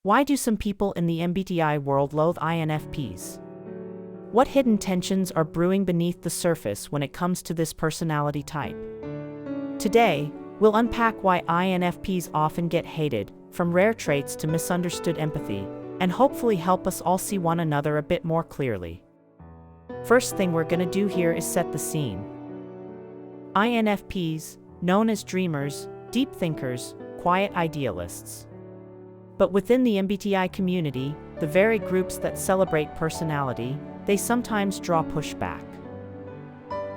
Why do some people in the MBTI world loathe INFPs? What hidden tensions are brewing beneath the surface when it comes to this personality type? Today, we'll unpack why INFPs often get hated, from rare traits to misunderstood empathy, and hopefully help us all see one another a bit more clearly. First thing we're gonna do here is set the scene. INFPs, known as dreamers, deep thinkers, quiet idealists. But within the MBTI community, the very groups that celebrate personality, they sometimes draw pushback.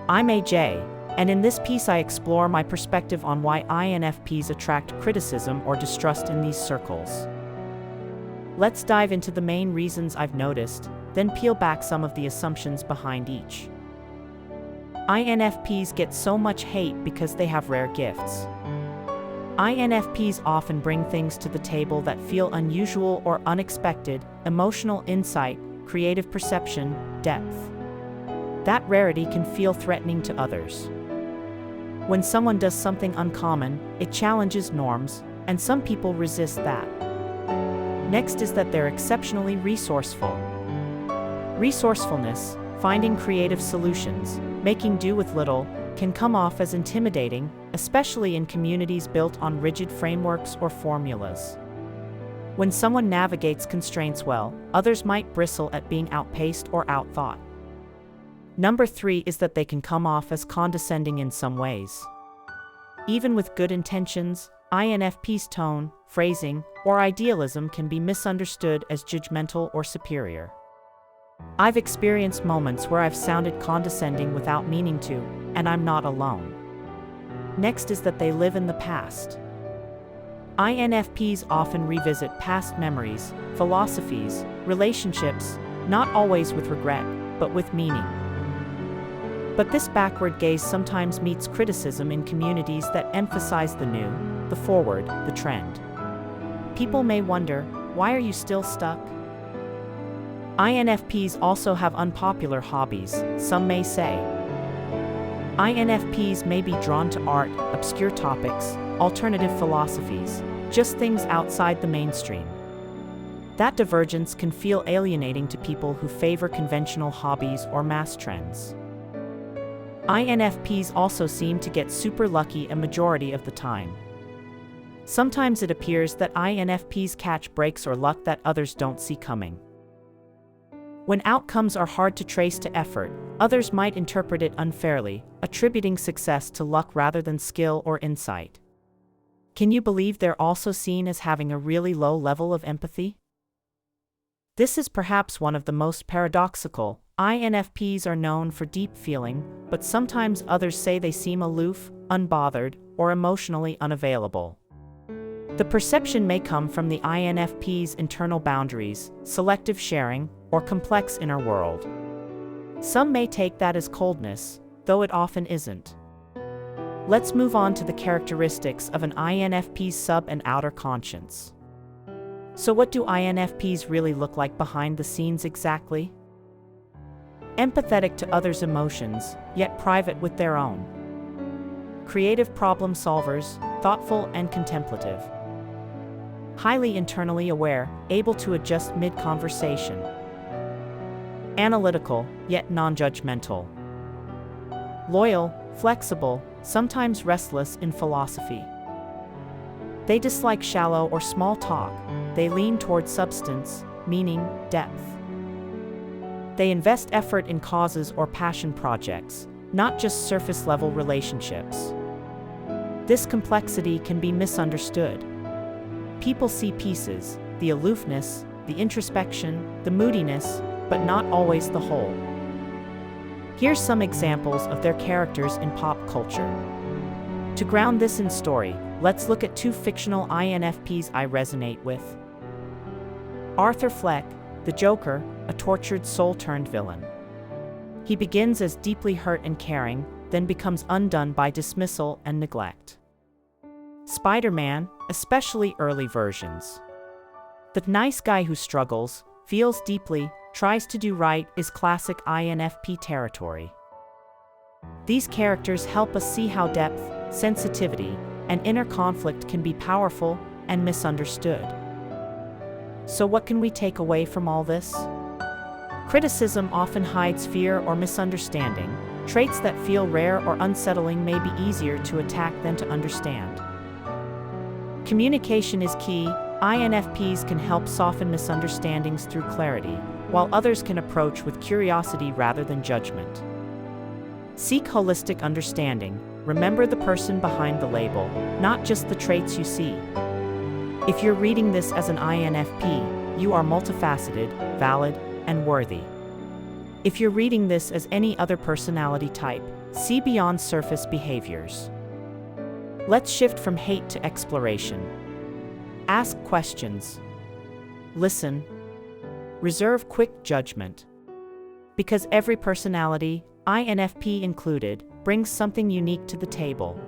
I'm AJ, and in this piece I explore my perspective on why INFPs attract criticism or distrust in these circles. Let's dive into the main reasons I've noticed, then peel back some of the assumptions behind each. INFPs get so much hate because they have rare gifts. INFPs often bring things to the table that feel unusual or unexpected: emotional insight, creative perception, depth. That rarity can feel threatening to others. When someone does something uncommon, it challenges norms, and some people resist that. Next is that they're exceptionally resourceful. Resourcefulness, finding creative solutions, making do with little, can come off as intimidating, especially in communities built on rigid frameworks or formulas. When someone navigates constraints well, others might bristle at being outpaced or outthought. Number 3 is that they can come off as condescending in some ways. Even with good intentions, INFP's tone, phrasing, or idealism can be misunderstood as judgmental or superior. I've experienced moments where I've sounded condescending without meaning to, and I'm not alone. Next is that they live in the past. INFPs often revisit past memories, philosophies, relationships, not always with regret, but with meaning. But this backward gaze sometimes meets criticism in communities that emphasize the new, the forward, the trend. People may wonder, why are you still stuck? INFPs also have unpopular hobbies, some may say. INFPs may be drawn to art, obscure topics, alternative philosophies, just things outside the mainstream. That divergence can feel alienating to people who favor conventional hobbies or mass trends. INFPs also seem to get super lucky a majority of the time. Sometimes it appears that INFPs catch breaks or luck that others don't see coming. When outcomes are hard to trace to effort, others might interpret it unfairly, attributing success to luck rather than skill or insight. Can you believe they're also seen as having a really low level of empathy? This is perhaps one of the most paradoxical. INFPs are known for deep feeling, but sometimes others say they seem aloof, unbothered, or emotionally unavailable. The perception may come from the INFP's internal boundaries, selective sharing, or complex inner world. Some may take that as coldness, though it often isn't. Let's move on to the characteristics of an INFP's sub and outer conscience. So what do INFPs really look like behind the scenes exactly? Empathetic to others' emotions, yet private with their own. Creative problem solvers, thoughtful and contemplative. Highly internally aware, able to adjust mid-conversation. Analytical, yet non-judgmental. Loyal, flexible, sometimes restless in philosophy. They dislike shallow or small talk. They lean toward substance, meaning, depth. They invest effort in causes or passion projects, not just surface-level relationships. This complexity can be misunderstood. People see pieces, the aloofness, the introspection, the moodiness, but not always the whole. Here's some examples of their characters in pop culture. To ground this in story, let's look at 2 fictional INFPs I resonate with. Arthur Fleck, the Joker, a tortured soul-turned-villain. He begins as deeply hurt and caring, then becomes undone by dismissal and neglect. Spider-Man, especially early versions. The nice guy who struggles, feels deeply, tries to do right, is classic INFP territory. These characters help us see how depth, sensitivity, and inner conflict can be powerful and misunderstood. So what can we take away from all this? Criticism often hides fear or misunderstanding. Traits that feel rare or unsettling may be easier to attack than to understand. Communication is key. INFPs can help soften misunderstandings through clarity, while others can approach with curiosity rather than judgment. Seek holistic understanding. Remember the person behind the label, not just the traits you see. If you're reading this as an INFP, you are multifaceted, valid, and worthy. If you're reading this as any other personality type, see beyond surface behaviors. Let's shift from hate to exploration. Ask questions. Listen. Reserve quick judgment. Because every personality, INFP included, brings something unique to the table.